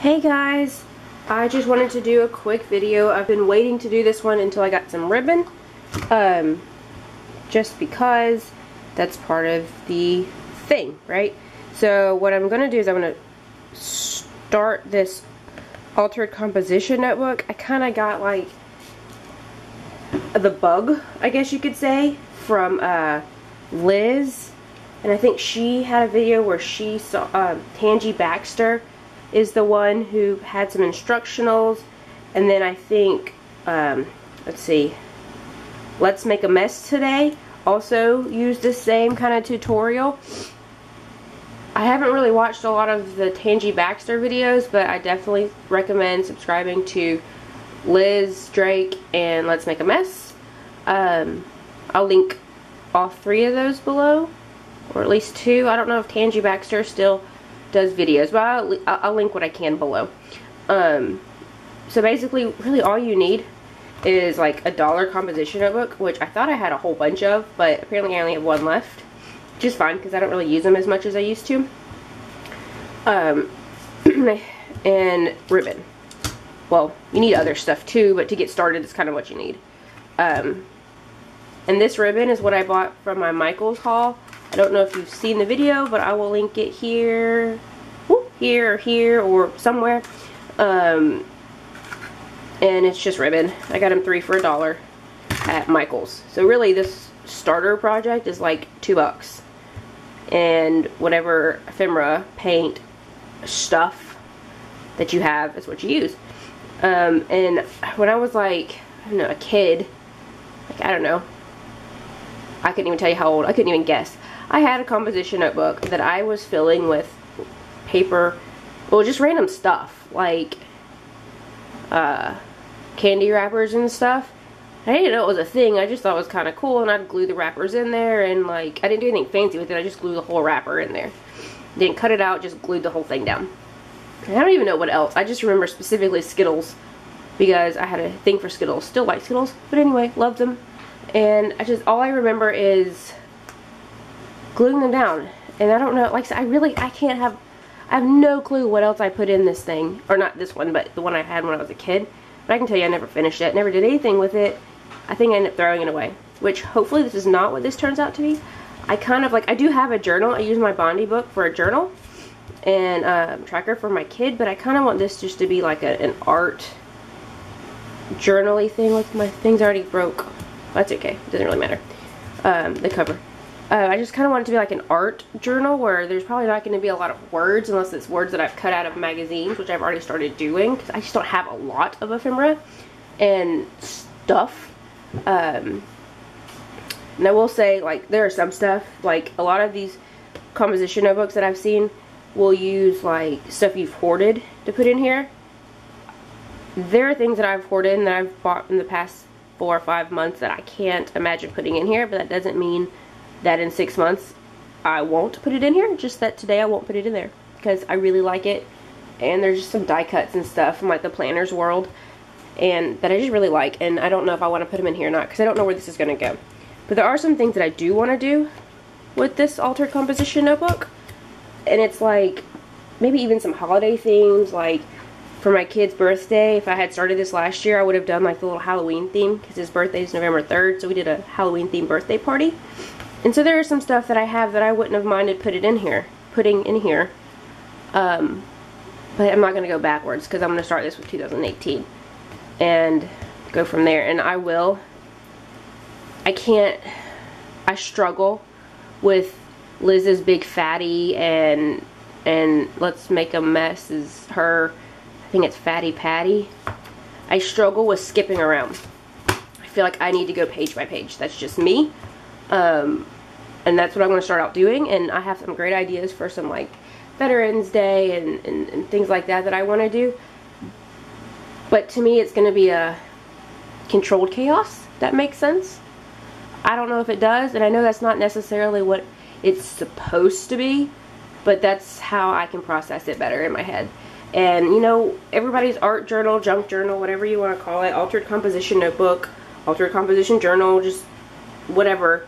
Hey guys, I just wanted to do a quick video. I've been waiting to do this one until I got some ribbon, just because that's part of the thing, right? So what I'm going to do is I'm going to start this altered composition notebook. I kind of got like the bug, I guess you could say, from Liz, and I think she had a video where she saw Tangy Baxter is the one who had some instructionals, and then I think let's see, Let's Make a Mess Today also used the same kind of tutorial. I haven't really watched a lot of the Tangy Baxter videos, but I definitely recommend subscribing to Liz, Drake, and Let's Make a Mess. I'll link all three of those below, or at least two. I don't know if Tangy Baxter still does videos, but I'll link what I can below. So basically, really all you need is like a $1 composition notebook, which I thought I had a whole bunch of, but apparently I only have one left, which is fine because I don't really use them as much as I used to. And ribbon. Well, you need other stuff too, but to get started is kind of what you need. And this ribbon is what I bought from my Michaels haul. I don't know if you've seen the video, but I will link it here, here, or somewhere. And it's just ribbon. I got them 3 for $1 at Michaels. So really, this starter project is like $2. And whatever ephemera, paint, stuff that you have is what you use. And when I was like, I don't know, a kid, like, I don't know, I couldn't even tell you how old, I couldn't even guess. I had a composition notebook that I was filling with paper, well, just random stuff, like candy wrappers and stuff. I didn't know it was a thing. I just thought it was kind of cool, and I'd glue the wrappers in there, and like, I didn't do anything fancy with it. I just glued the whole wrapper in there. Didn't cut it out, just glued the whole thing down. And I don't even know what else. I just remember specifically Skittles, because I had a thing for Skittles. Still like Skittles, but anyway, loved them. And all I remember is gluing them down. And I don't know, like I have no clue what else I put in this thing. Or not this one, but the one I had when I was a kid. But I can tell you I never finished it, never did anything with it. I think I ended up throwing it away. Which, hopefully this is not what this turns out to be. I kind of, like, I do have a journal. I use my Bondi book for a journal. And tracker for my kid. But I kind of want this just to be like an art journal-y thing. With my things already broke. That's okay. It doesn't really matter. The cover. I just kind of want it to be like an art journal where there's probably not going to be a lot of words unless it's words that I've cut out of magazines, which I've already started doing because I just don't have a lot of ephemera and stuff. And I will say, like, there are some stuff, like a lot of these composition notebooks that I've seen will use like stuff you've hoarded to put in here. There are things that I've hoarded and that I've bought in the past 4 or 5 months that I can't imagine putting in here, but that doesn't mean that in 6 months I won't put it in here. Just that today I won't put it in there because I really like it, and there's just some die cuts and stuff from like the Planner's World and that I just really like, and I don't know if I want to put them in here or not because I don't know where this is going to go. But there are some things that I do want to do with this altered composition notebook, and it's like maybe even some holiday themes. Like for my kid's birthday, if I had started this last year, I would have done like the little Halloween theme because his birthday is November 3rd, so we did a Halloween themed birthday party. And so there is some stuff that I have that I wouldn't have minded putting in here. But I'm not going to go backwards because I'm going to start this with 2018 and go from there. And I struggle with Liz's Big Fatty and Let's Make a Mess is her, I think it's Fatty Patty. I struggle with skipping around. I feel like I need to go page by page. That's just me. And that's what I'm going to start out doing, and I have some great ideas for some like Veterans Day and things like that I want to do. But to me it's going to be a controlled chaos, if that makes sense. I don't know if it does, and I know that's not necessarily what it's supposed to be, but that's how I can process it better in my head. And you know, everybody's art journal, junk journal, whatever you want to call it, altered composition notebook, altered composition journal, just whatever,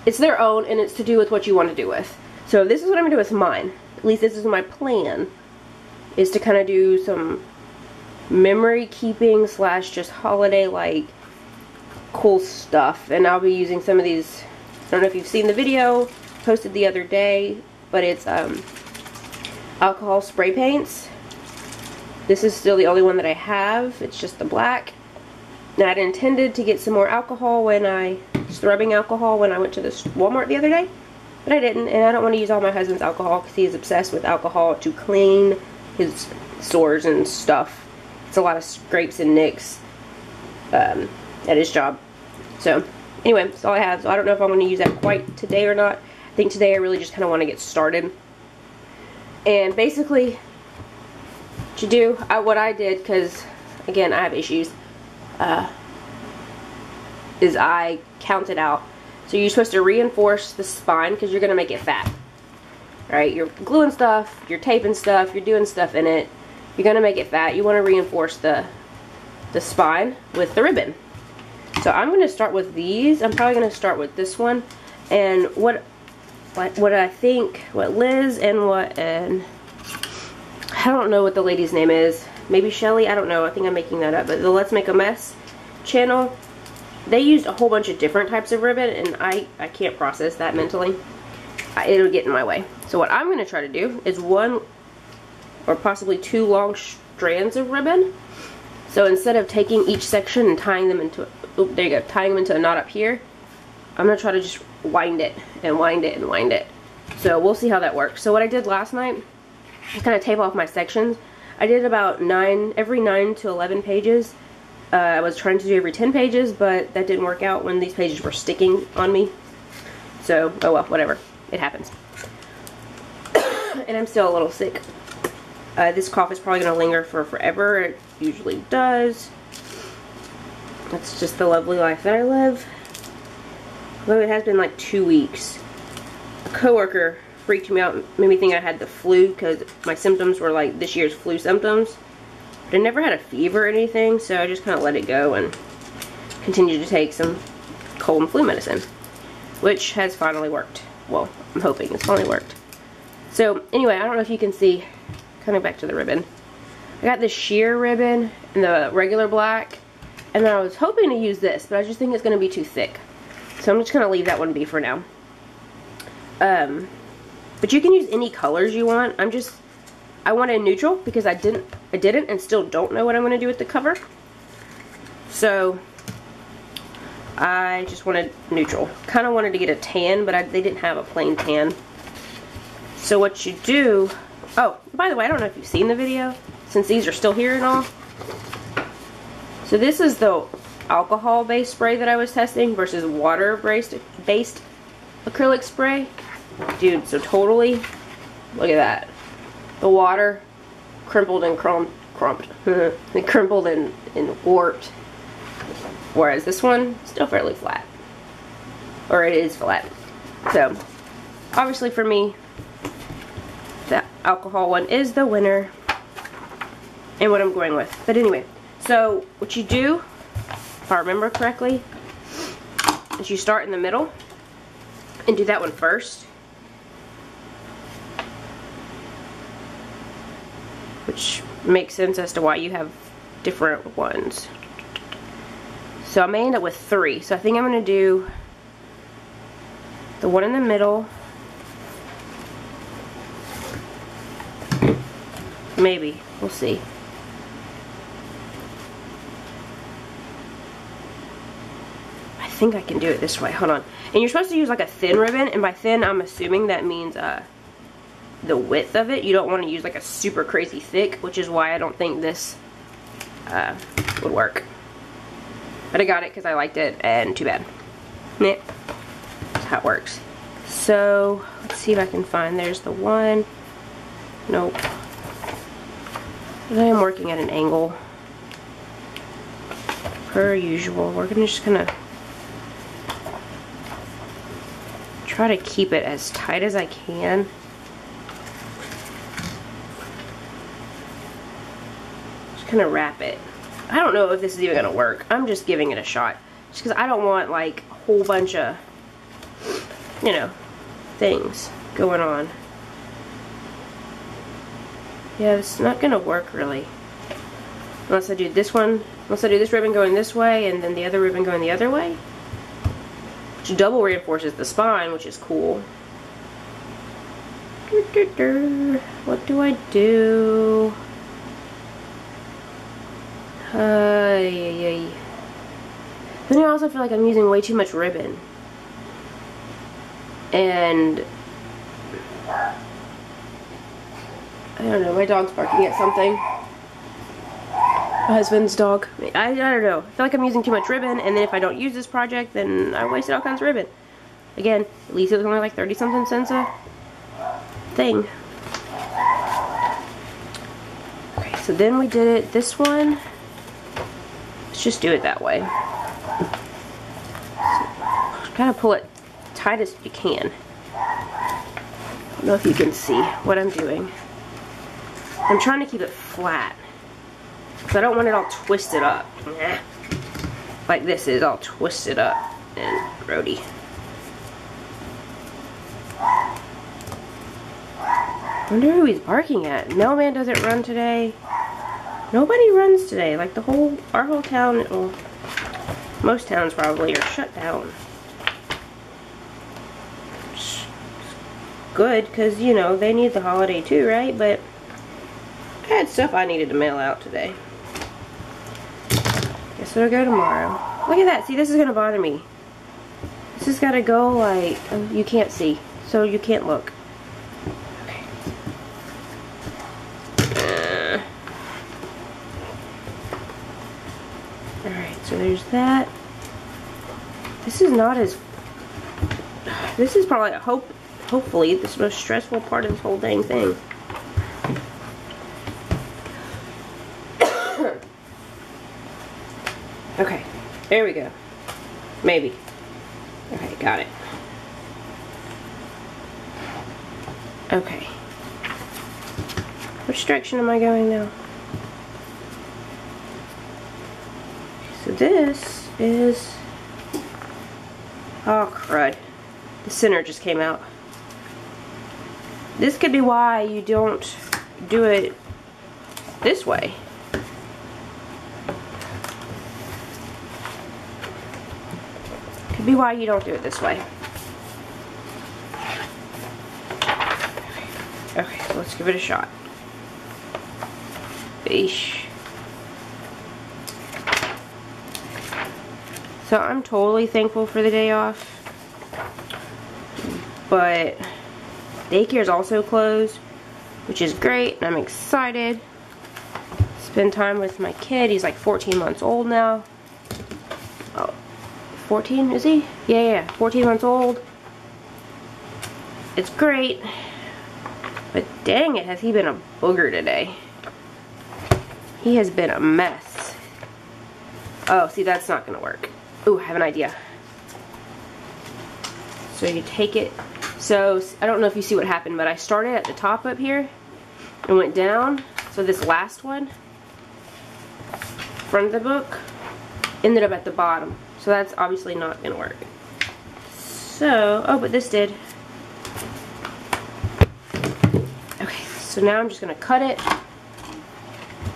it's their own, and it's to do with what you want to do with. So this is what I'm going to do with mine. At least this is my plan. is to kind of do some memory keeping slash just holiday like cool stuff. And I'll be using some of these, I don't know if you've seen the video posted the other day, but it's alcohol spray paints. This is still the only one that I have. It's just the black. Now, I'd intended to get some more alcohol just rubbing alcohol when I went to this Walmart the other day, but I didn't, and I don't want to use all my husband's alcohol because he is obsessed with alcohol to clean his sores and stuff. It's a lot of scrapes and nicks at his job. So anyway, that's all I have. So I don't know if I'm going to use that quite today or not. I think today I really just kind of want to get started. And basically, what you do, what I did, because again I have issues, is I counted out. So you're supposed to reinforce the spine because you're going to make it fat. Right? You're gluing stuff, you're taping stuff, you're doing stuff in it. You're going to make it fat. You want to reinforce the spine with the ribbon. So I'm going to start with these. I'm probably going to start with this one. And what I think, what Liz and I don't know what the lady's name is. Maybe Shelly? I don't know. I think I'm making that up. But the Let's Make a Mess channel, they used a whole bunch of different types of ribbon, and I can't process that mentally. It'll get in my way. So what I'm going to try to do is one or possibly two long strands of ribbon. So instead of taking each section and tying them into, there you go, tying them into a knot up here, I'm going to try to just wind it and wind it and wind it. So we'll see how that works. So what I did last night is kind of tape off my sections. I did about every 9 to 11 pages. I was trying to do every 10 pages, but that didn't work out when these pages were sticking on me. So, oh well, whatever. It happens. And I'm still a little sick. This cough is probably going to linger for forever. It usually does. That's just the lovely life that I live. Although it has been like 2 weeks. A coworker freaked me out, made me think I had the flu because my symptoms were like this year's flu symptoms. But I never had a fever or anything, so I just kind of let it go and continued to take some cold and flu medicine, which has finally worked. Well, I'm hoping it's finally worked. So anyway, I don't know if you can see, coming back to the ribbon, I got this sheer ribbon in the regular black, and then I was hoping to use this, but I just think it's going to be too thick. So I'm just going to leave that one be for now. But you can use any colors you want. I wanted neutral because I didn't and still don't know what I'm going to do with the cover. So I just wanted neutral. Kind of wanted to get a tan, but they didn't have a plain tan. So what you do, oh, by the way, I don't know if you've seen the video, since these are still here and all. So this is the alcohol-based spray that I was testing versus water-based acrylic spray. Dude, so totally, look at that. The water crimpled and it crumpled and warped. Whereas this one, still fairly flat. Or it is flat. So, obviously for me, the alcohol one is the winner. And what I'm going with. But anyway, so what you do, if I remember correctly, is you start in the middle and do that one first. Which makes sense as to why you have different ones. So I may end up with 3. So I think I'm going to do the one in the middle. Maybe. We'll see. I think I can do it this way. Hold on. And you're supposed to use like a thin ribbon. And by thin, I'm assuming that means the width of it. You don't want to use like a super crazy thick, which is why I don't think this would work. But I got it because I liked it, and too bad. Meh. That's how it works. So, let's see if I can find, there's the one. Nope. But I am working at an angle. Per usual. We're just gonna try to keep it as tight as I can. Kind of wrap it. I don't know if this is even gonna work. I'm just giving it a shot just because I don't want like a whole bunch of, you know, things going on. Yeah, it's not gonna work really. Unless I do this one, unless I do this ribbon going this way and then the other ribbon going the other way. Which double reinforces the spine, which is cool. What do I do? Then I also feel like I'm using way too much ribbon. And I don't know, my dog's barking at something. My husband's dog. I don't know. I feel like I'm using too much ribbon, and then if I don't use this project, then I wasted all kinds of ribbon. Again, at least it was only like 30 something cents a thing. Okay, so then we did it this one. Let's just do it that way. So, kind of pull it tight as you can. I don't know if you can see what I'm doing. I'm trying to keep it flat. Because I don't want it all twisted up. Like this is all twisted up and grody. I wonder who he's barking at. Mailman doesn't run today. Nobody runs today. Like our whole town, well, most towns probably are shut down. It's good, because, you know, they need the holiday too, right? But I had stuff I needed to mail out today. Guess it'll go tomorrow. Look at that. See, this is going to bother me. This has got to go like, you can't see, so you can't look. Okay. Alright, so there's that. This is not as... This is probably, hopefully, the most stressful part of this whole dang thing. Okay, there we go. Maybe. Okay, got it. Okay. Which direction am I going now? So this is... Oh, crud. The center just came out. This could be why you don't do it this way. Could be why you don't do it this way. Okay, so let's give it a shot. Eesh. So I'm totally thankful for the day off. But daycare is also closed, which is great, and I'm excited. Spend time with my kid. He's like 14 months old now. Oh, 14, is he? Yeah, 14 months old. It's great. But dang it, has he been a booger today. He has been a mess. Oh, see, that's not gonna work. Ooh, I have an idea. So you take it. So, I don't know if you see what happened, but I started at the top up here and went down. So this last one, front of the book, ended up at the bottom. So that's obviously not gonna work. So, oh, but this did. Okay, so now I'm just gonna cut it.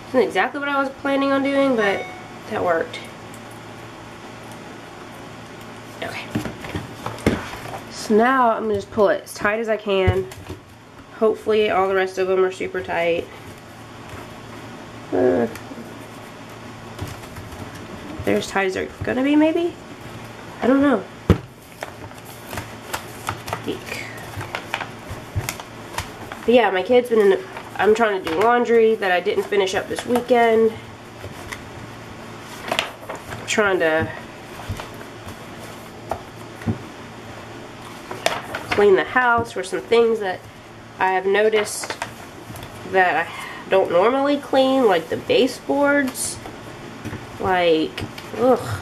Isn't exactly what I was planning on doing, but that worked. Okay. So now I'm gonna just pull it as tight as I can. Hopefully all the rest of them are super tight. They're as tight as they're gonna be, maybe? I don't know. Eek. But yeah, my kid's been in the... I'm trying to do laundry that I didn't finish up this weekend. I'm trying to clean the house for some things that I have noticed that I don't normally clean, like the baseboards. Like, ugh.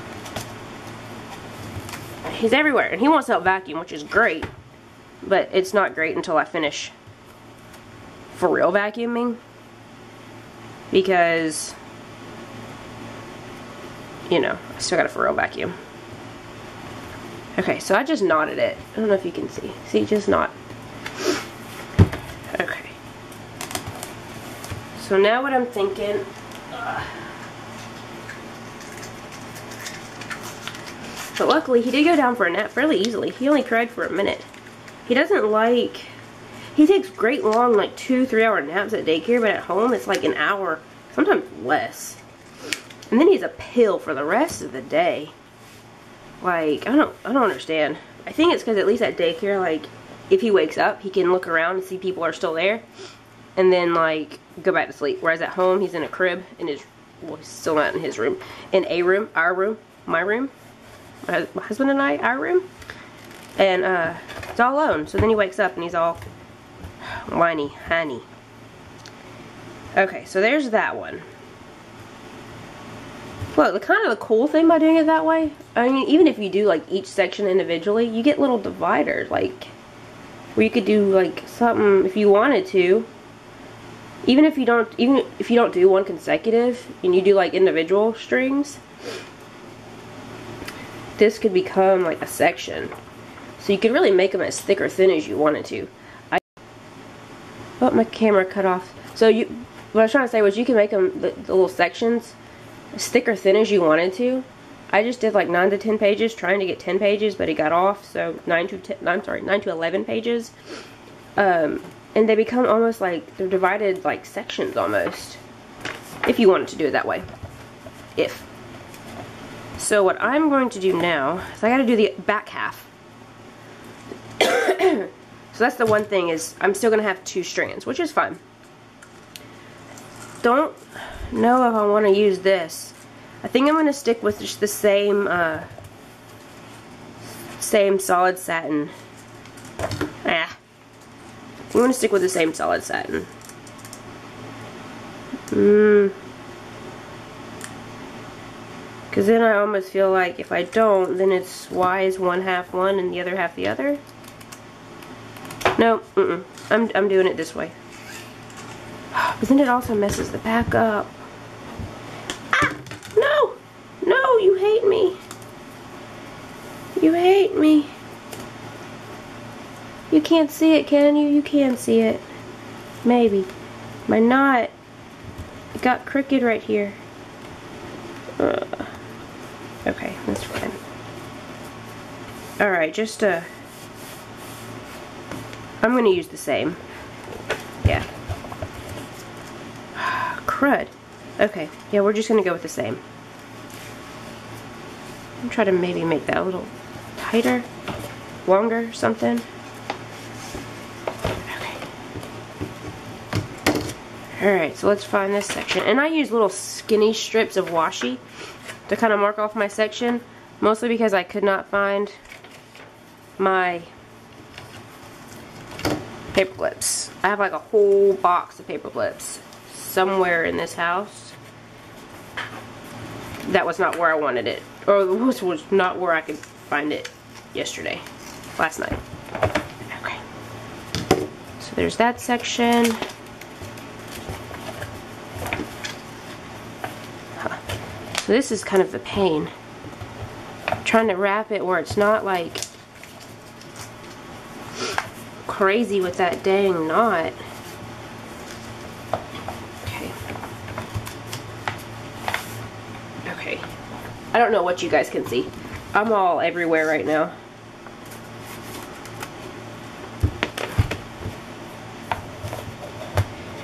He's everywhere, and he wants to help vacuum, which is great, but it's not great until I finish for real vacuuming, because, you know, I still got a for real vacuum. Okay, so I just knotted it. I don't know if you can see. See, just knot. Okay. So now what I'm thinking, but luckily he did go down for a nap fairly easily. He only cried for a minute. He doesn't like, he takes great long like 2-3 hour naps at daycare, but at home it's like an hour, sometimes less. And then he's a pill for the rest of the day. Like, I don't understand. I think it's because at least at daycare, like, if he wakes up, he can look around and see people are still there, and then, like, go back to sleep. Whereas at home, he's in a crib, in his, well, he's still not in his room. In a room, our room, my room, my husband and I, our room. And, it's all alone. So then he wakes up and he's all whiny, honey. Okay, so there's that one. Look, the cool thing by doing it that way, I mean, even if you do, like, each section individually, you get little dividers, like, where you could do, like, something, if you wanted to, even if you don't do one consecutive, and you do, like, individual strings, this could become, like, a section. So you could really make them as thick or thin as you wanted to. Oh, my camera cut off. So what I was trying to say was you can make them, the little sections, as thick or thin as you wanted to. I just did like 9 to 10 pages, trying to get 10 pages, but it got off, so 9 to 11 pages. And they become almost like, they're divided like sections almost, if you wanted to do it that way. So what I'm going to do now is I gotta do the back half. So that's the one thing, is I'm still gonna have 2 strands, which is fine. Don't know if I want to use this. I think I'm going to stick with just the same solid satin. I'm going to stick with the same solid satin. Because then I almost feel like if I don't, then it's why is one half one and the other half the other? No, I'm doing it this way. But then it also messes the back up. Ah! No! No, you hate me. You hate me. You can't see it, can you? You can see it. Maybe. My knot, it got crooked right here. Okay, that's fine. Alright, just I'm gonna use the same. Yeah. Crud. Okay, yeah, we're just gonna go with the same. I'm trying to maybe make that a little tighter, longer, something. Okay. Alright, so let's find this section. And I use little skinny strips of washi to kind of mark off my section, mostly because I could not find my paper clips. I have like a whole box of paper clips somewhere in this house. That was not where I wanted it, or was not where I could find it last night. Okay, so there's that section. So this is kind of the pain, trying to wrap it where it's not like crazy with that dang knot. Okay. I don't know what you guys can see. I'm all everywhere right now.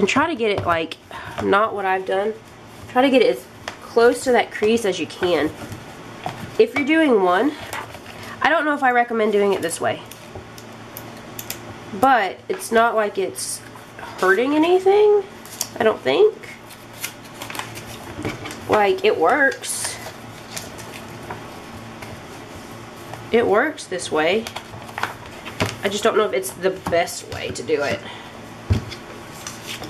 And try to get it like, not what I've done. Try to get it as close to that crease as you can. If you're doing one, I don't know if I recommend doing it this way. But it's not like it's hurting anything, I don't think. Like, it works. It works this way. I just don't know if it's the best way to do it.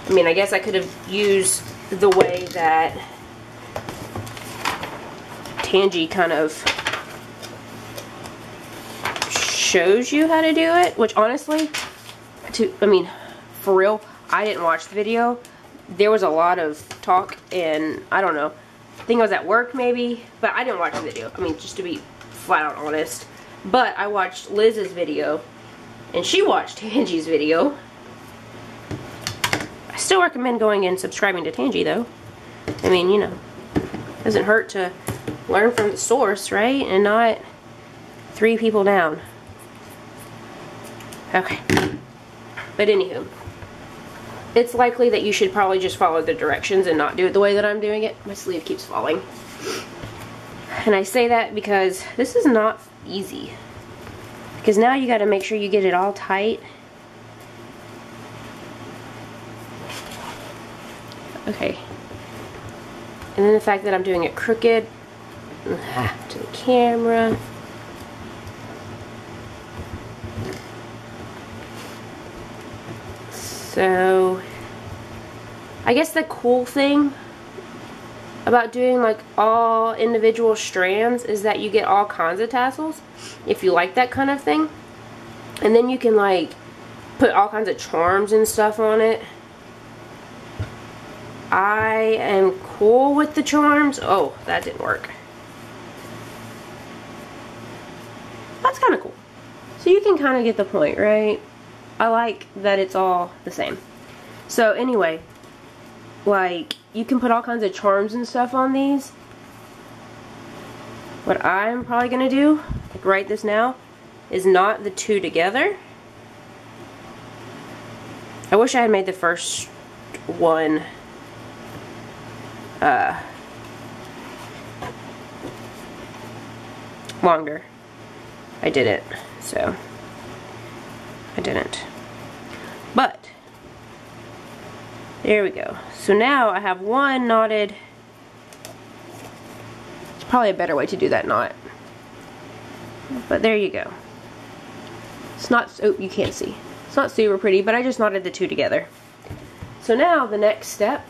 I mean, I guess I could have used the way that Tangy kind of shows you how to do it, which honestly, I mean, for real, I didn't watch the video. There was a lot of talk, and I don't know. I think I was at work maybe, but I didn't watch the video. I mean, just to be flat out honest. But I watched Liz's video, and she watched Tangy's video. I still recommend going and subscribing to Tangy though. I mean, you know, doesn't hurt to learn from the source, right? And not 3 people down. Okay. But anywho, it's likely that you should probably just follow the directions and not do it the way that I'm doing it. My sleeve keeps falling. And I say that because this is not easy. Because now you got to make sure you get it all tight. Okay. And then the fact that I'm doing it crooked to the camera. So, I guess the cool thing about doing like all individual strands is that you get all kinds of tassels, if you like that kind of thing. And then you can like put all kinds of charms and stuff on it. I am cool with the charms. Oh, that didn't work. That's kind of cool. So you can kind of get the point, right? I like that it's all the same. So anyway, like, you can put all kinds of charms and stuff on these. What I'm probably going to do, like right this now, is knot the 2 together. I wish I had made the first one longer. I didn't, so I didn't. But there we go. So now I have one knotted. It's probably a better way to do that knot. But there you go. It's not, oh, you can't see. It's not super pretty, but I just knotted the 2 together. So now the next step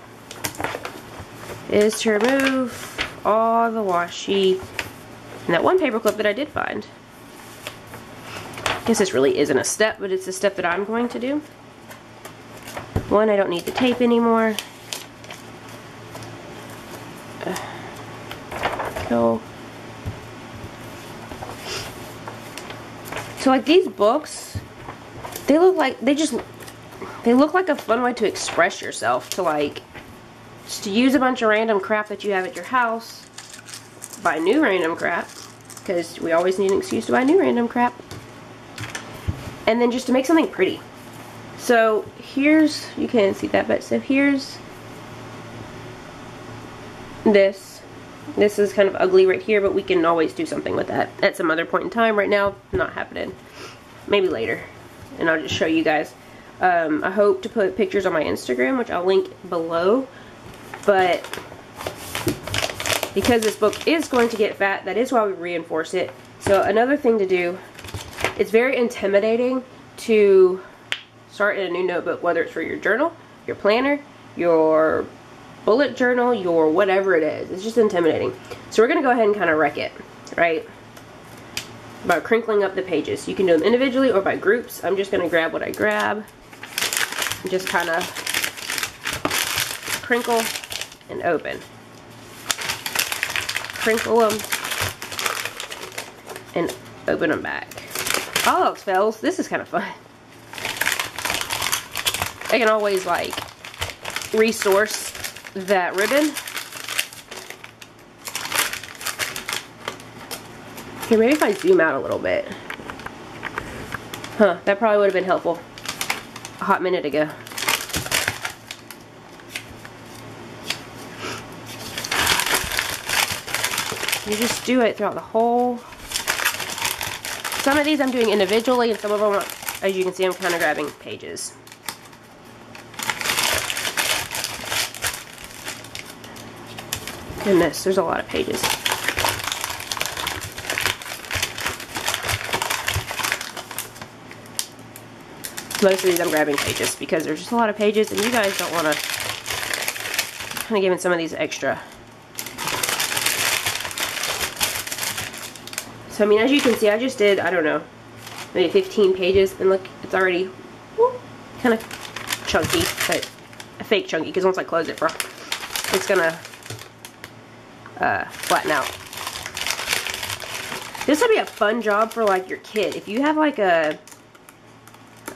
is to remove all the washi and that one paper clip that I did find. I guess this really isn't a step, but it's a step that I'm going to do. One, I don't need the tape anymore. Go. So like these books, they look like, they look like a fun way to express yourself, to like, just to use a bunch of random crap that you have at your house, buy new random crap, because we always need an excuse to buy new random crap, and then just to make something pretty. So here's, you can't see that, but so here's this. This is kind of ugly right here, but we can always do something with that at some other point in time. Right now, not happening. Maybe later, and I'll just show you guys. I hope to put pictures on my Instagram, which I'll link below. But because this book is going to get fat, that is why we reinforce it. So another thing to do, it's very intimidating to start in a new notebook, whether it's for your journal, your planner, your bullet journal, your whatever it is. It's just intimidating. So we're going to go ahead and kind of wreck it, right? By crinkling up the pages. You can do them individually or by groups. I'm just going to grab what I grab and just kind of crinkle and open. Crinkle them and open them back. All else fails, this is kind of fun. I can always like resource that ribbon. Here, maybe if I zoom out a little bit. Huh, that probably would have been helpful a hot minute ago. You just do it throughout the whole. Some of these I'm doing individually, and some of them, as you can see, I'm kind of grabbing pages. Goodness, there's a lot of pages. Most of these I'm grabbing pages because there's just a lot of pages, and you guys don't want to kind of giving some of these extra. So, I mean, as you can see, I just did, I don't know, maybe 15 pages, and look, it's already kind of chunky, but a fake chunky, because once I close it, it's going to flatten out. This would be a fun job for, like, your kid. If you have, like, a,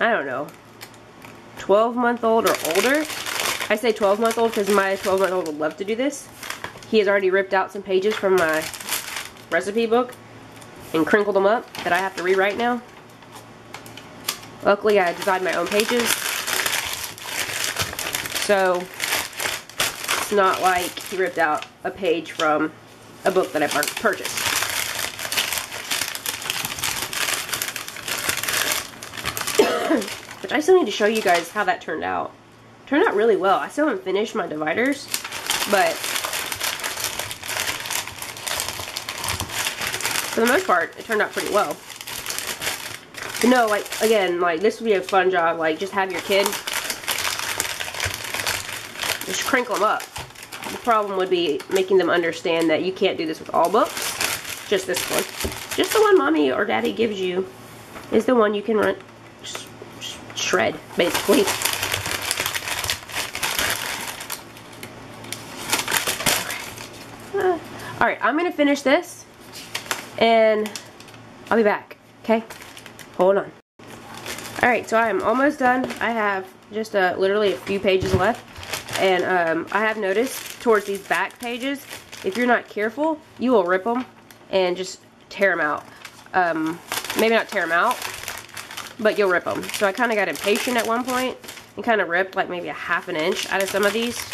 I don't know, 12-month-old or older, I say 12-month-old because my 12-month-old would love to do this. He has already ripped out some pages from my recipe book and crinkled them up that I have to rewrite now. Luckily, I designed my own pages, so it's not like he ripped out a page from a book that I purchased. Which I still need to show you guys how that turned out. It turned out really well. I still haven't finished my dividers, but for the most part, it turned out pretty well. But no, like, again, like, this would be a fun job. Like, just have your kid just crinkle them up. The problem would be making them understand that you can't do this with all books. Just this one. Just the one mommy or daddy gives you is the one you can run, shred, basically. Alright, I'm going to finish this. And I'll be back, okay? Hold on. Alright, so I am almost done. I have just literally a few pages left. And I have noticed towards these back pages, if you're not careful, you will rip them and just tear them out. Maybe not tear them out, but you'll rip them. So I kind of got impatient at one point and kind of ripped like maybe a ½ an inch out of some of these.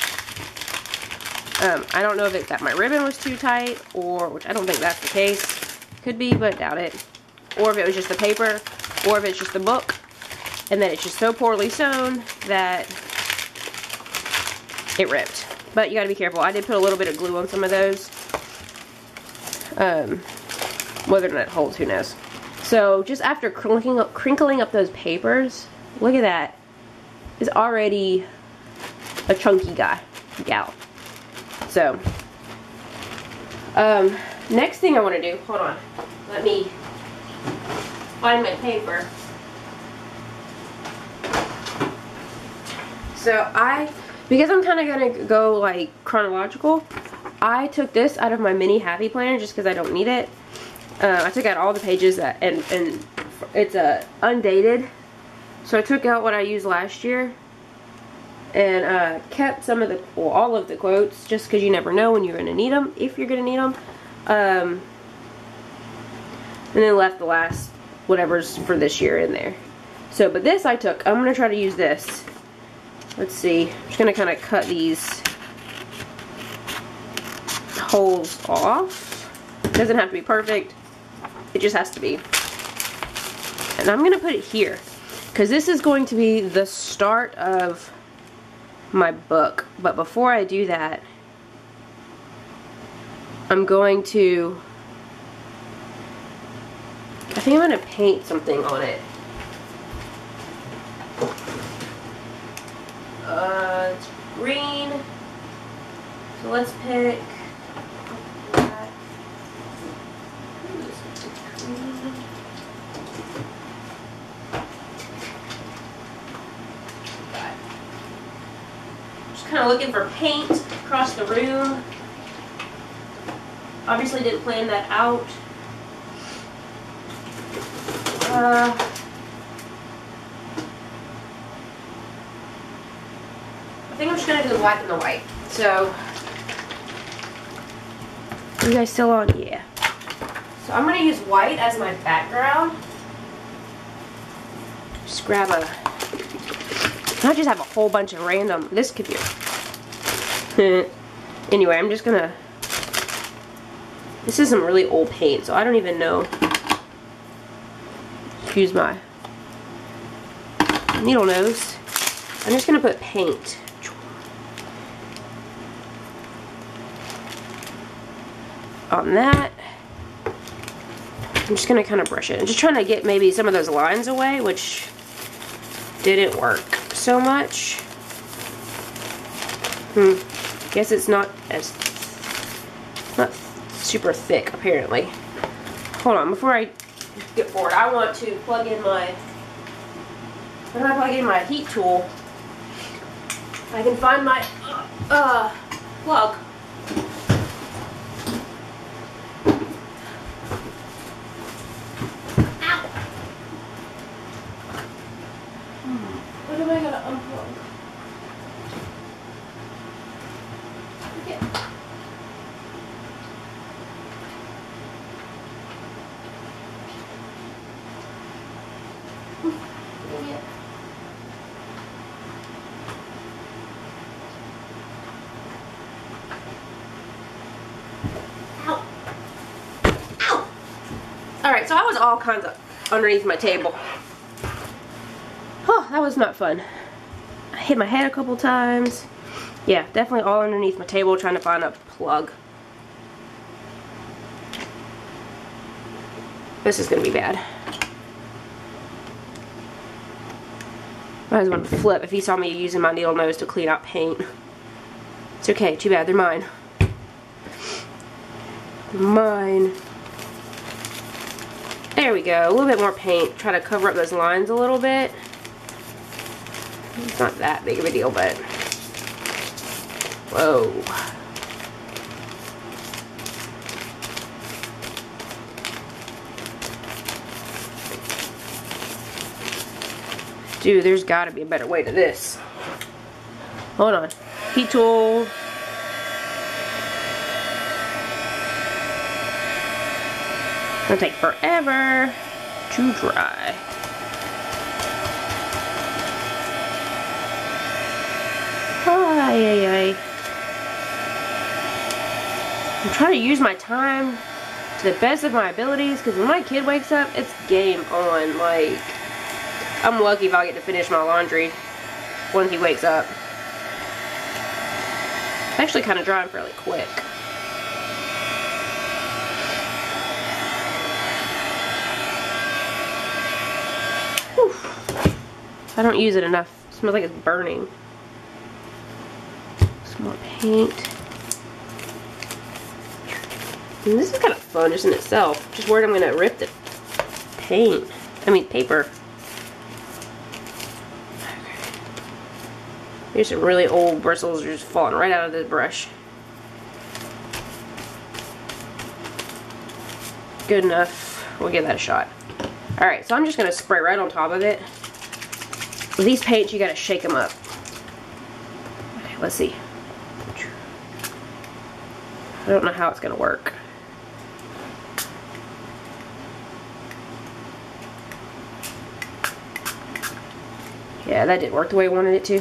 I don't know if it's that my ribbon was too tight, or, which I don't think that's the case. Could be, but doubt it. Or if it was just the paper, or if it's just the book, and then it's just so poorly sewn that it ripped. But you gotta be careful. I did put a little bit of glue on some of those. Whether or not it holds, who knows. So just after crinkling up those papers, look at that. It's already a chunky gal. So, next thing I want to do, hold on, let me find my paper. So because I'm kind of going to go like chronological, I took this out of my mini happy planner just because I don't need it. I took out all the pages and it's undated. So I took out what I used last year and kept some of all of the quotes just because you never know when you're going to need them, if you're going to need them. And then left the last whatever's for this year in there. So, but this I'm going to try to use this. Let's see. I'm just going to kind of cut these holes off. Doesn't have to be perfect. It just has to be. And I'm going to put it here because this is going to be the start of my book. But before I do that, I'm going to, I think I'm going to paint something on it. It's green, so let's pick that. Just kind of looking for paint across the room. Obviously didn't plan that out. I think I'm just going to do the black and the white. So, are you guys still on? Yeah. So I'm going to use white as my background. Just grab a, I just have a whole bunch of random, this could be, anyway, I'm just going to, this is some really old paint, so I don't even know. Excuse my needle nose. I'm just going to put paint. On that. I'm just going to kind of brush it. I'm just trying to get maybe some of those lines away, which didn't work so much. Guess it's not super thick, apparently. Hold on, before I get forward, I want to plug in my, when I plug in my heat tool, I can find my plug. What am I gonna unplug? Ow. Ow. Alright, so I was all kinds of underneath my table. Oh, that was not fun. I hit my head a couple times. Yeah, definitely all underneath my table trying to find a plug. This is going to be bad. My husband would flip if he saw me using my needle nose to clean out paint. It's okay, too bad, they're mine. They're mine. There we go, a little bit more paint. Try to cover up those lines a little bit. It's not that big of a deal, but... Whoa. Dude, there's gotta be a better way to this. Hold on. Heat tool. It'll take forever to dry. Ay, ay, ay. I'm trying to use my time to the best of my abilities, because when my kid wakes up, it's game on. Like, I'm lucky if I get to finish my laundry when he wakes up. It's actually kind of drying fairly quick. Whew. I don't use it enough. It smells like it's burning. Some more paint. And this is kind of fun just in itself. Just worried I'm going to rip the paint. I mean paper. Here's some really old bristles just falling right out of this brush. Good enough. We'll give that a shot. Alright, so I'm just going to spray right on top of it. With these paints, you got to shake them up. Okay, let's see. I don't know how it's going to work. Yeah, that didn't work the way I wanted it to.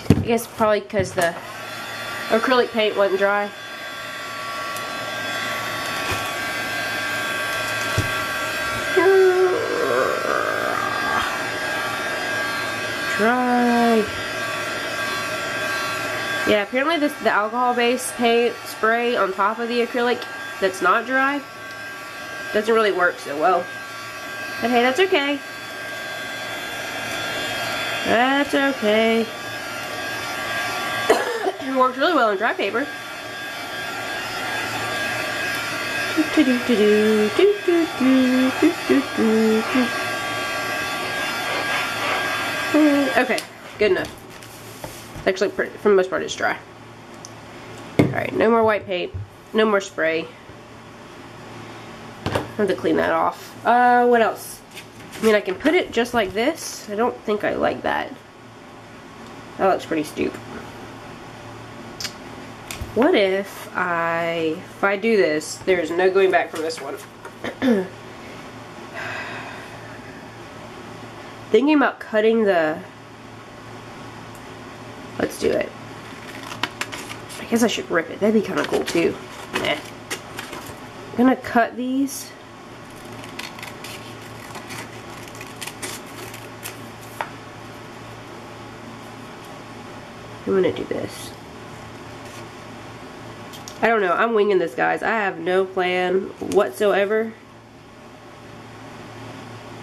I guess probably because the acrylic paint wasn't dry. Dry. Yeah, apparently the alcohol-based paint spray on top of the acrylic that's not dry doesn't really work so well. But hey, that's okay. That's okay. It works really well on dry paper. Okay, good enough. Actually, for the most part, it's dry. Alright, no more white paint. No more spray. I have to clean that off. What else? I mean, I can put it just like this. I don't think I like that. That looks pretty stupid. What if I do this, there's no going back from this one. Thinking about cutting the... Let's do it. I guess I should rip it. That'd be kind of cool too. Nah. I'm gonna cut these. I'm gonna do this. I don't know. I'm winging this, guys. I have no plan whatsoever.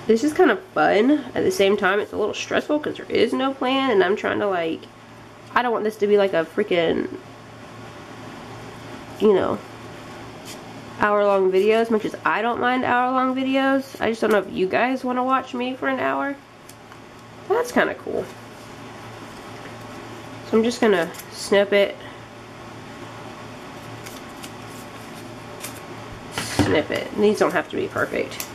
This is kind of fun. At the same time, it's a little stressful because there is no plan, and I'm trying to, like, I don't want this to be like a freaking, you know, hour-long video, as much as I don't mind hour-long videos. I just don't know if you guys want to watch me for an hour. That's kind of cool. So I'm just gonna snip it. Snip it. These don't have to be perfect.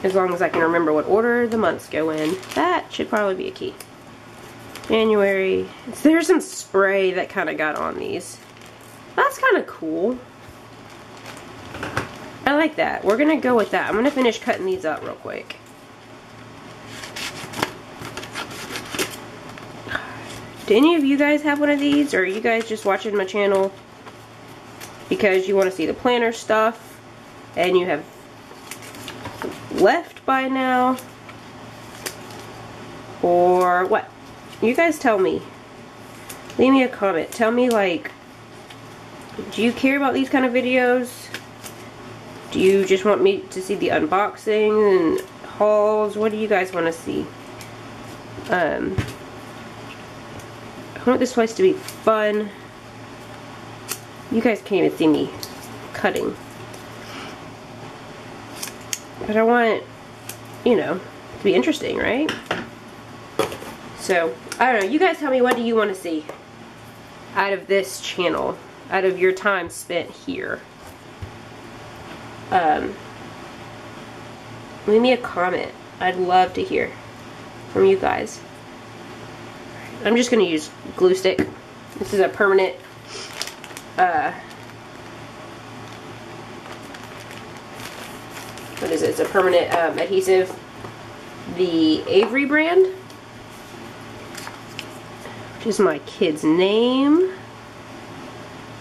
As long as I can remember what order the months go in. That should probably be a key. January. There's some spray that kind of got on these. That's kind of cool. I like that. We're going to go with that. I'm going to finish cutting these up real quick. Do any of you guys have one of these, or are you guys just watching my channel because you want to see the planner stuff and you have left by now? Or what? You guys tell me. Leave me a comment. Tell me, like, do you care about these kind of videos? Do you just want me to see the unboxing and hauls? What do you guys want to see? I want this place to be fun. You guys can't even see me cutting. But I want, you know, to be interesting, right? So, I don't know. You guys tell me, what do you want to see out of this channel? Out of your time spent here? Leave me a comment. I'd love to hear from you guys. I'm just going to use glue stick. This is a permanent what is it? It's a permanent adhesive. The Avery brand, which is my kid's name.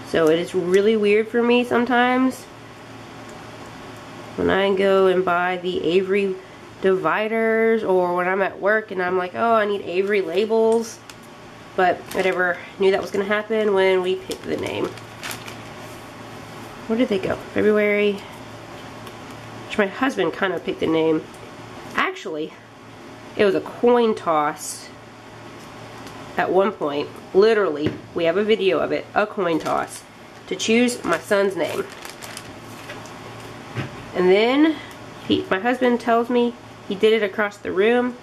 So it is really weird for me sometimes when I go and buy the Avery dividers, or when I'm at work and I'm like, oh, I need Avery labels. But I never knew that was going to happen when we picked the name. Where did they go? February. Which my husband kind of picked the name. Actually, it was a coin toss at one point. Literally, we have a video of it, a coin toss, to choose my son's name. And then my husband tells me he did it across the room.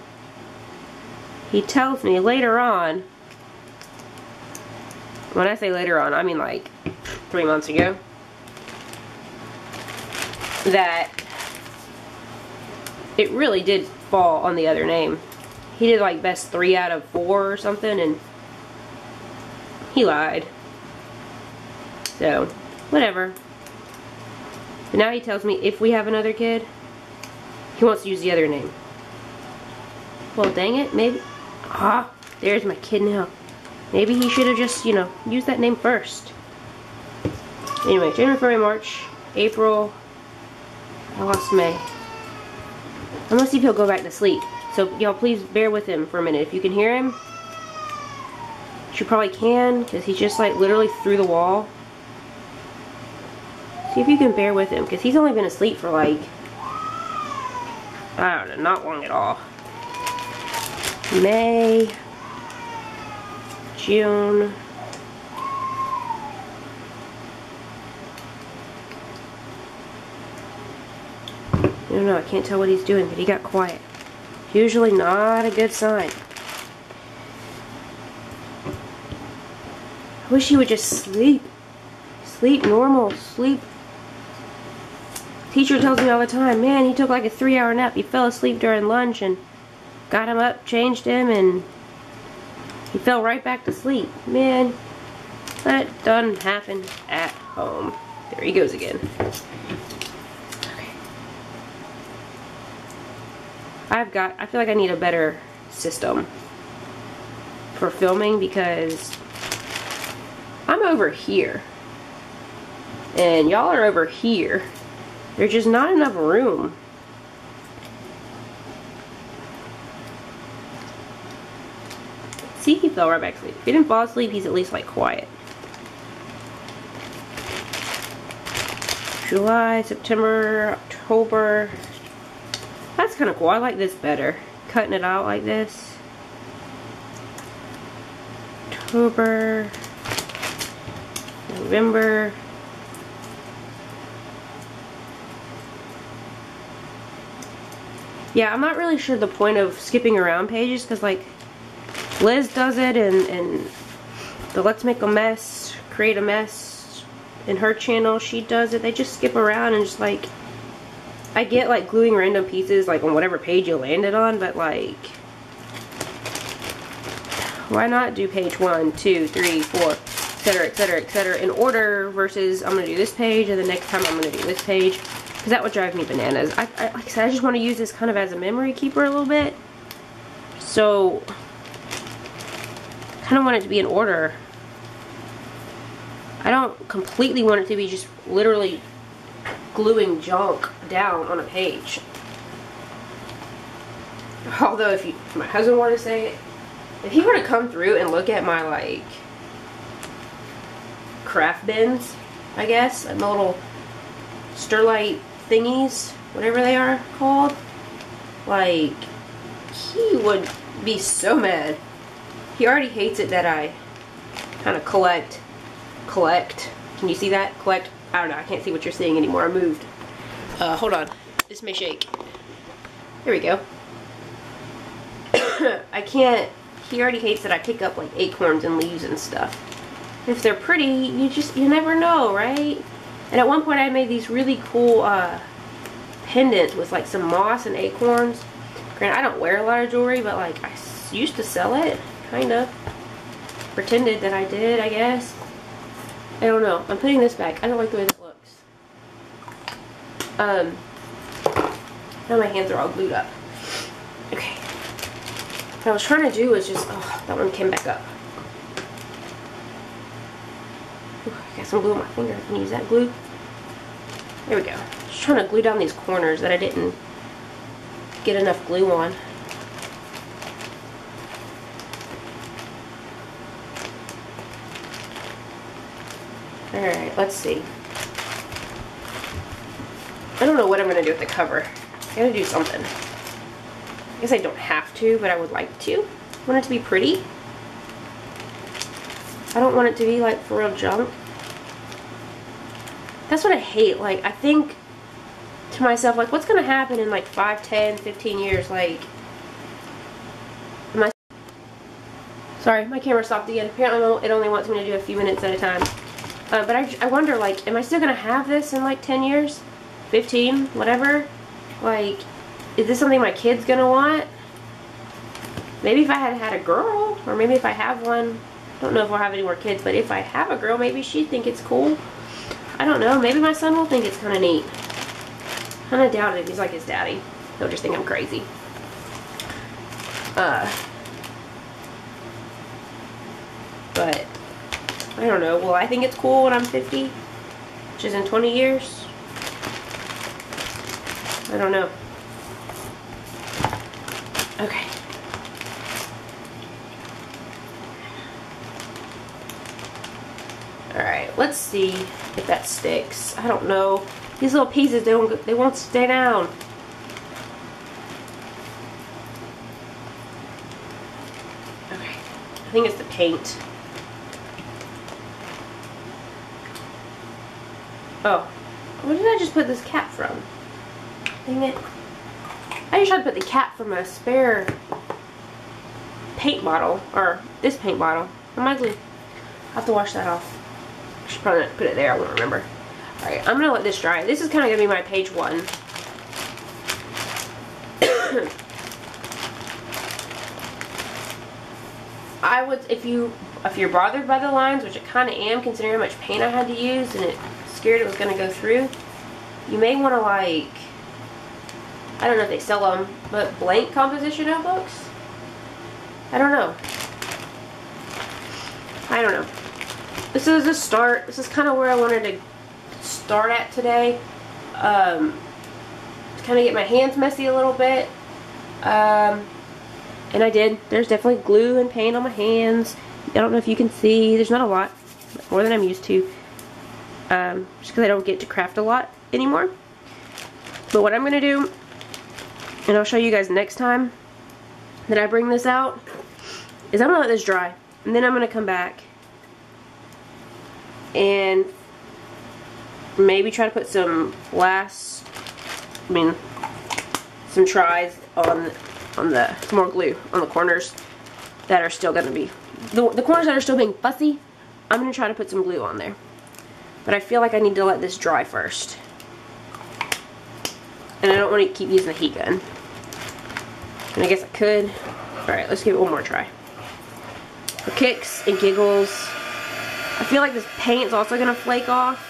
He tells me later on, when I say later on, I mean like 3 months ago, that it really did fall on the other name. He did like best 3 out of 4 or something, and he lied. So, whatever. But now he tells me if we have another kid, he wants to use the other name. Well, dang it, maybe... Ah, there's my kid now. Maybe he should have just, you know, used that name first. Anyway, January, February, March, April, I lost May. I'm gonna see if he'll go back to sleep. So, y'all please bear with him for a minute. If you can hear him, which you probably can, because he's just like literally through the wall. See if you can bear with him, because he's only been asleep for like, I don't know, not long at all. May, June, I don't know, I can't tell what he's doing, but he got quiet. Usually not a good sign. I wish he would just sleep. Sleep normal, sleep. Teacher tells me all the time, man, he took like a 3-hour nap. He fell asleep during lunch and got him up, changed him, and he fell right back to sleep. Man, that doesn't happen at home. There he goes again. Okay. I feel like I need a better system for filming, because I'm over here and y'all are over here. There's just not enough room. See, he fell right back to sleep. If he didn't fall asleep, he's at least like quiet. July, September, October. That's kind of cool. I like this better. Cutting it out like this. October, November. Yeah, I'm not really sure the point of skipping around pages, because like Liz does it, and the Let's Make a Mess, Create a Mess in her channel, she does it. They just skip around and just like, I get like gluing random pieces like on whatever page you landed on, but like, why not do page 1, 2, 3, 4, etc, etc, etc in order, versus I'm gonna do this page and the next time I'm gonna do this page, because that would drive me bananas. Like I said, I just want to use this kind of as a memory keeper a little bit. So kind of want it to be in order. I don't completely want it to be just literally gluing junk down on a page. Although if my husband were to say it, if he were to come through and look at my like craft bins, I guess, and the little Sterlite thingies, whatever they are called, like, he would be so mad. He already hates it that I kind of collect. Can you see that? Collect. I don't know. I can't see what you're seeing anymore. I moved. Hold on. This may shake. There we go. I can't. He already hates that I pick up like acorns and leaves and stuff. If they're pretty, you never know, right? And at one point I made these really cool pendants with like some moss and acorns. Granted, I don't wear a lot of jewelry, but like I used to sell it, kind of. Pretended that I did, I guess. I don't know. I'm putting this back. I don't like the way this looks. Now my hands are all glued up. Okay. What I was trying to do was just, oh, that one came back up. Ooh, I got some glue on my finger. I can use that glue. There we go. Just trying to glue down these corners that I didn't get enough glue on. Alright, let's see. I don't know what I'm going to do with the cover. I gotta do something. I guess I don't have to, but I would like to. I want it to be pretty. I don't want it to be like for real junk. That's what I hate. Like, I think to myself, like, what's going to happen in like 5, 10, 15 years? Like, sorry, my camera stopped again. Apparently it only wants me to do a few minutes at a time. But I wonder, like, am I still going to have this in like 10 years? 15? Whatever? Like, is this something my kid's going to want? Maybe if I had a girl, or maybe if I have one. I don't know if we'll have any more kids, but if I have a girl, maybe she'd think it's cool. I don't know. Maybe my son will think it's kind of neat. Kind of doubt it if he's like his daddy. He'll just think I'm crazy. But I don't know. Well, I think it's cool when I'm 50, which is in 20 years. I don't know. Okay. Alright, let's see if that sticks. I don't know. These little pieces, they won't stay down. Okay. I think it's the paint. Oh. Where did I just put this cap from? Dang it. I just tried to put the cap from a spare paint bottle. Or this paint bottle. On my glue. I'll have to wash that off. I should probably not put it there. I won't remember. Alright, I'm going to let this dry. This is kind of going to be my page 1. I would, if you're bothered by the lines, which I kind of am considering how much paint I had to use and it scared it was going to go through, you may want to, like, I don't know if they sell them, but blank composition notebooks? I don't know. I don't know. This is a start. This is kind of where I wanted to start at today. To kind of get my hands messy a little bit. And I did. There's definitely glue and paint on my hands. I don't know if you can see. There's not a lot. More than I'm used to. Just because I don't get to craft a lot anymore. But what I'm going to do, and I'll show you guys next time that I bring this out, is I'm going to let this dry. And then I'm going to come back and maybe try to put some some tries on the, some more glue on the corners that are still going to be, the corners that are still being fussy, I'm going to try to put some glue on there. But I feel like I need to let this dry first. And I don't want to keep using the heat gun. And I guess I could. Alright, let's give it one more try. For kicks and giggles. I feel like this paint's also going to flake off.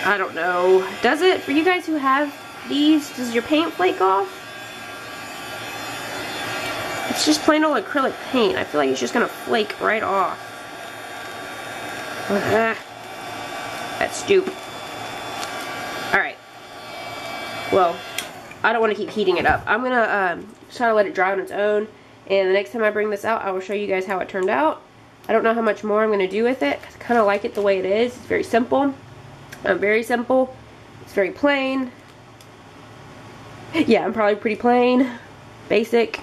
I don't know. Does it? For you guys who have these, does your paint flake off? It's just plain old acrylic paint. I feel like it's just gonna flake right off. That's stupid. Alright. Well, I don't want to keep heating it up. I'm gonna try to let it dry on its own. And the next time I bring this out, I will show you guys how it turned out. I don't know how much more I'm going to do with it, because I kind of like it the way it is. It's very simple. Very simple. It's very plain. Yeah, I'm probably pretty plain. Basic.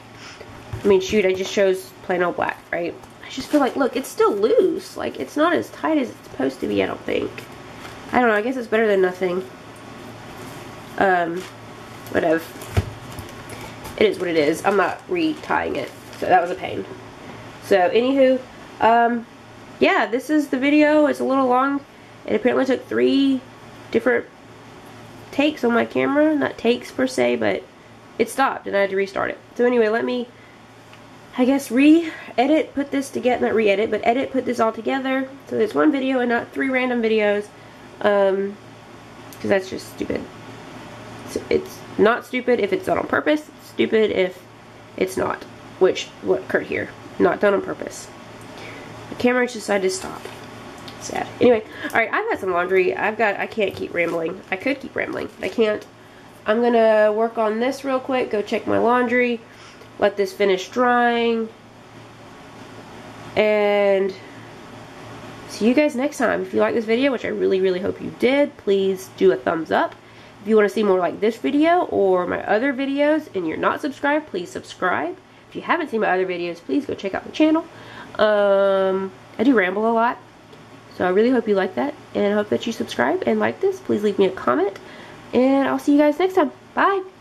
I mean, shoot, I just chose plain old black, right? I just feel like, look, it's still loose. Like, it's not as tight as it's supposed to be, I don't think. I don't know, I guess it's better than nothing. Whatever. It is what it is. I'm not re-tying it. So that was a pain. So, anywho, yeah, this is the video. It's a little long. It apparently took 3 different takes on my camera. Not takes per se, but it stopped and I had to restart it. So anyway, let me, I guess, re-edit, put this together, not re-edit, but edit, put this all together. So it's one video and not 3 random videos. Because that's just stupid. So it's not stupid if it's done on purpose. It's stupid if it's not. Which, what occurred here. Not done on purpose. The camera just decided to stop. Sad. Anyway, alright, I've got some laundry. I can't keep rambling. I could keep rambling. I can't. I'm gonna work on this real quick, go check my laundry, let this finish drying, and see you guys next time. If you like this video, which I really, really hope you did, please do a thumbs up. If you want to see more like this video or my other videos and you're not subscribed, please subscribe. If you haven't seen my other videos, please go check out the channel. I do ramble a lot, so I really hope you like that, and I hope that you subscribe and like this. Please leave me a comment, and I'll see you guys next time. Bye!